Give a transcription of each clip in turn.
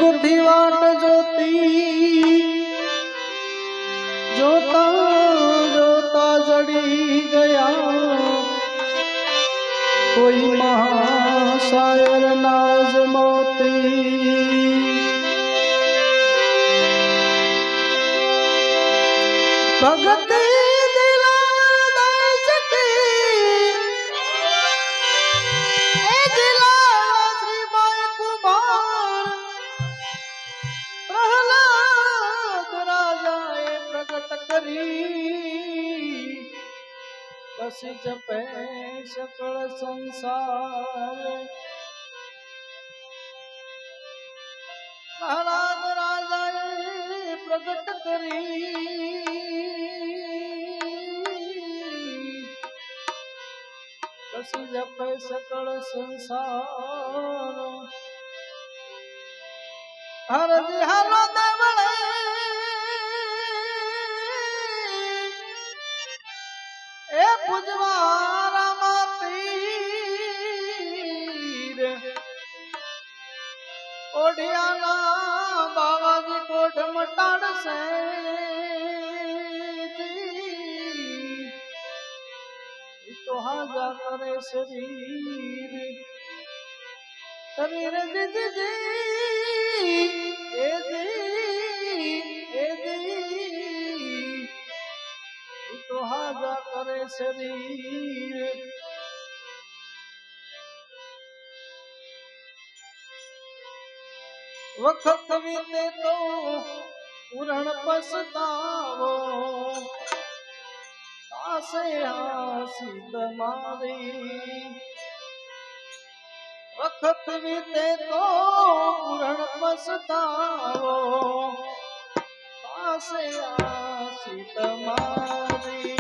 जुगथी वाट जोती जोता जोता जड़ी गया कोई महाशायर नाज मोती भगत कसी जपे सकल संसार प्रहलाद राजाए प्रगट करी कसी जपे सकल संसार हर जी हरो देवड़े ए पुजवारा मातीर ओढ़ियाना बाबाजी कोठ मटाड़ से तो हाजा करे शरीर शरीर जी जी जी ए जी ए जी तो हाजा करे शरीर वक्त बीते तो पूरण पछतावो आसे हासी तुम्हारी वक्त बीते तो पूरण पछतावो आसे हासी तुम्हारी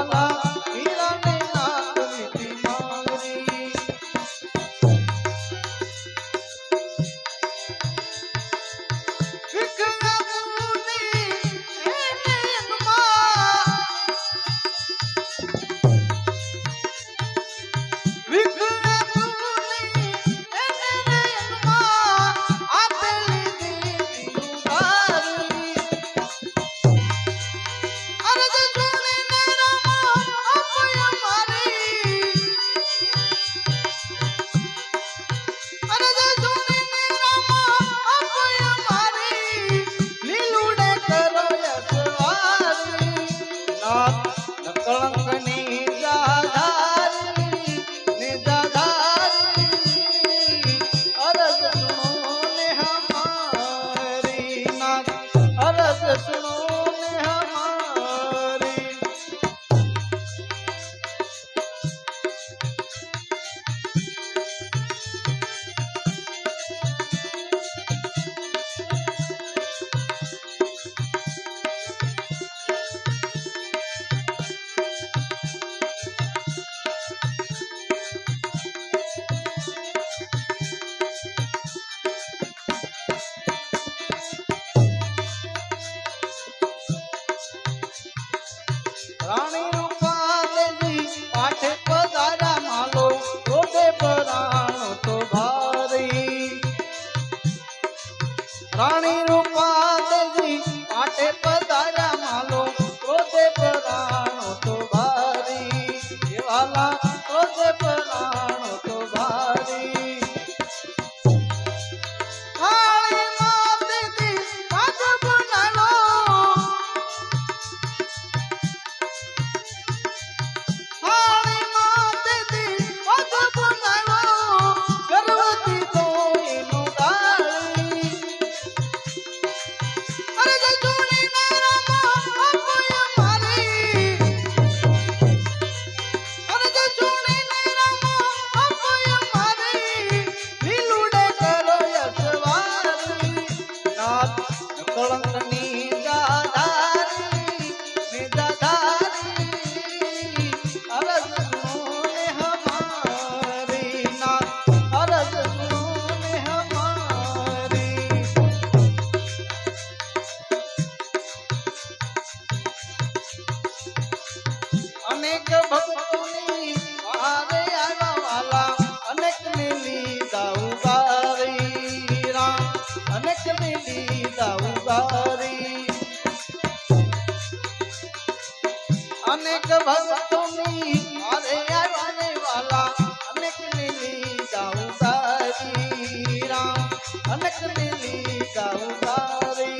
વાલા હીરાને નાખવી મારી કળંકની જાધારી ને જાધારી અરજ સુનો ને હમારી નાથ અરજ સુનો ને હમારી રાણી રૂપાદેવી પાઠે પધારા માલો રોડે પરાણો તો ભારી રાણી રૂપાદેવી પાઠે પધારા માલો રોડે પરાણો તો ભારી એ વાલા રોડે પરાણો તો ભારી હાળી માતેથી પાઠ બનાલો કળંકની જાધારી ને જાધારી અરજ સુનો ને હમારી નાથ અરજ સુનો ને હમારી અનેક ભક્તોની વારે આવ્યા વાલા અનેક ને લીધા ઉગારી રામ અનેક ને લીધા ઉગારી અનેક ભક્તોની વારે આવ્યા ને વાલા અનેક ને લીધા ઉગારી રામ અનેક ને લીધા ઉગારી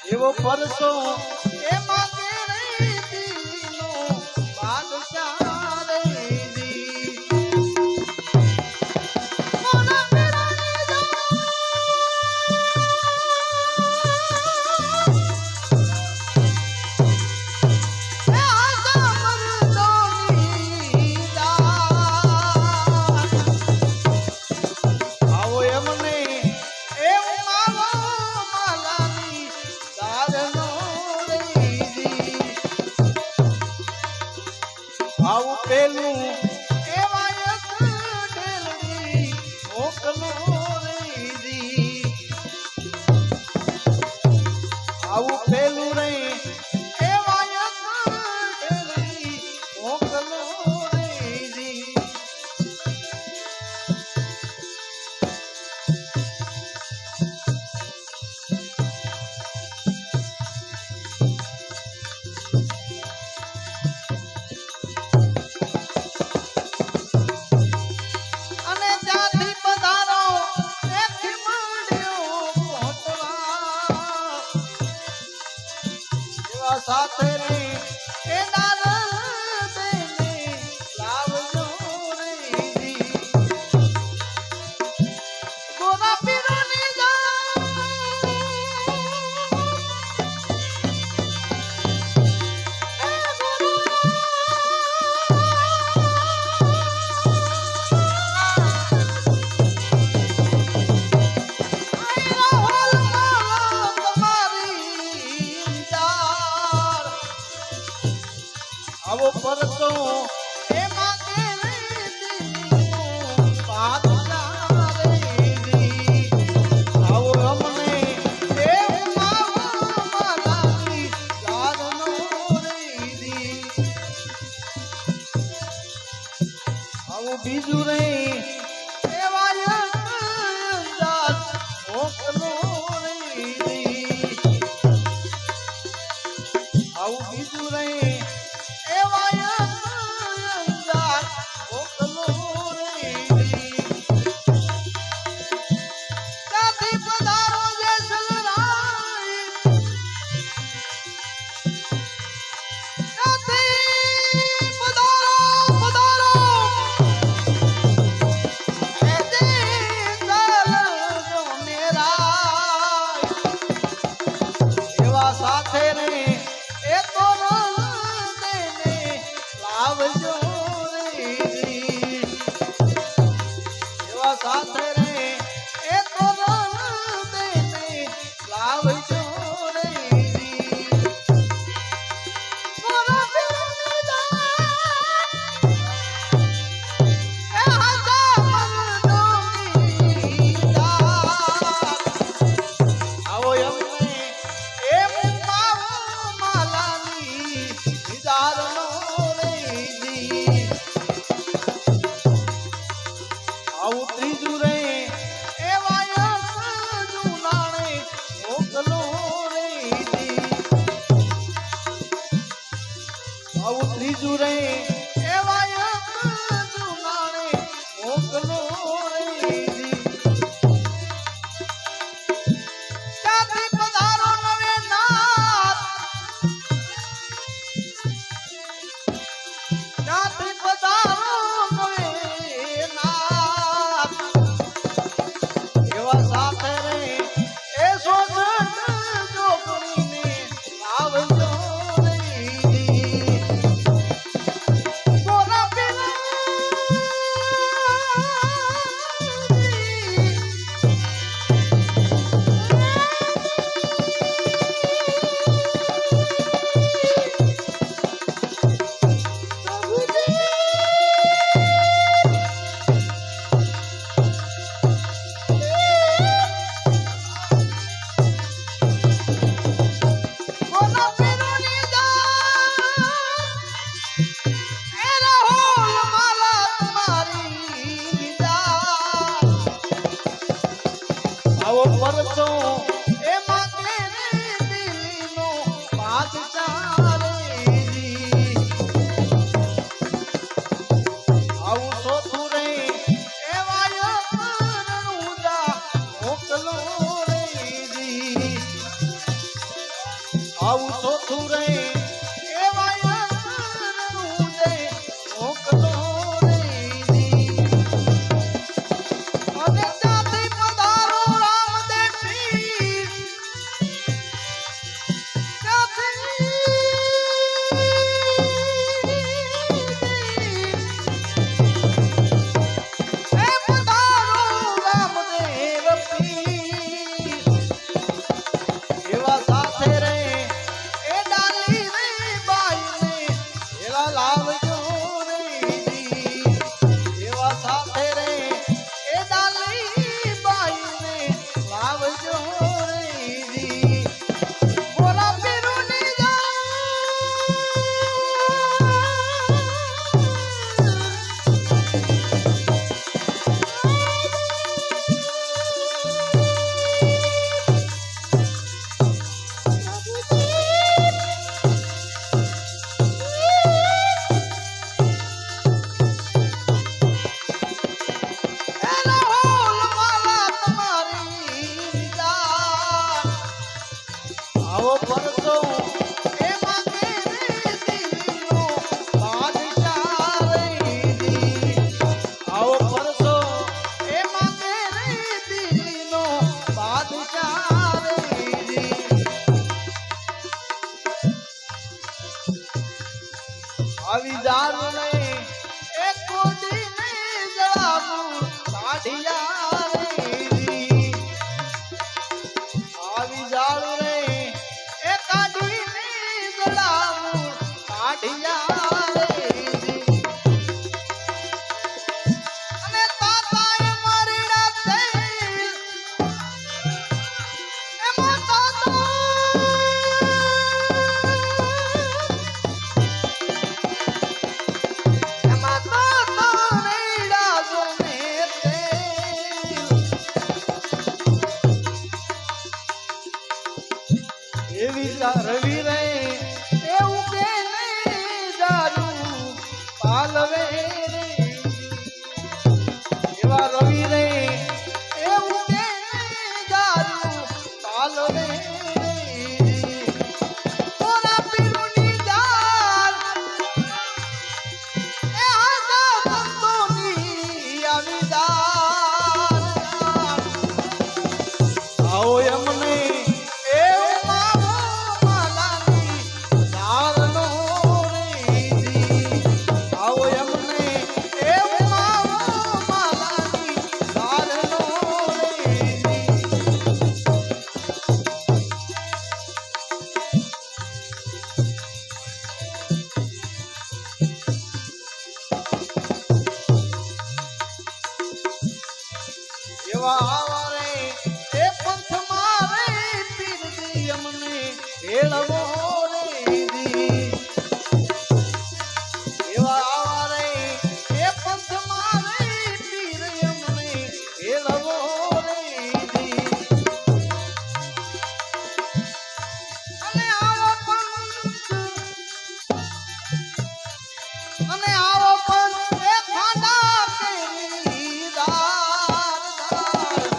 એવો પરસો એમાં કેરેતીનો બાદશાહ રેજી પેલું એવા એક ઢેલડી મોકલો રે દી આવું પેલું રે એવા એક ઢેલડી મોકલો રે દી અને ત્યાંથી પધારો ત્યાંથી માંડ્યો પહોંચવા એવા સાથે રે એ દાન દેને લાવજો રે દી ગોરા પીરોની આવો પરતો એ માંગે રે દિલનો પાદરા રે દી આવો અમને એ માલાની લાલનો રે દી આવો બીજું રે એવા અંદાજ મોકલો રે દી આવું બીજું રે એવા અંદાજ મોકલો રે દી ત્યાંથી પધારો જેસલરાય ત્યાંથી પધારો એ જેસલજો મેરાય એવા સાથે રે એ તો દેને લાવજો રે દી એવા સાથે રે એ તો દેને લાવજો રે દી ગોરા પીરોની એ હાજા મનડોની આવો અમને એ માલાની દીદારનો રે દી એવા રવિ રે એવું કે જારું કાલ રે ઓરા પીરુની જાર એ હાસા સંતોની આવી જાર આવો એમને એવું માવો માલાની ધારનો રેજી આવો એમને એવું માવો માલાની ધારનો રેજી એવા આવારે એ પંથ મારે પીરજી અમને હેળવો રેજી એવા આવારે એ પંથ મારે પીર અમને હેળવો રેજી અને આવો પંથ અને આવો પંથ એ ખાડા કેરી દાર દાર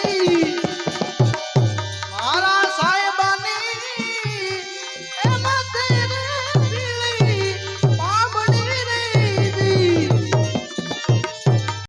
જી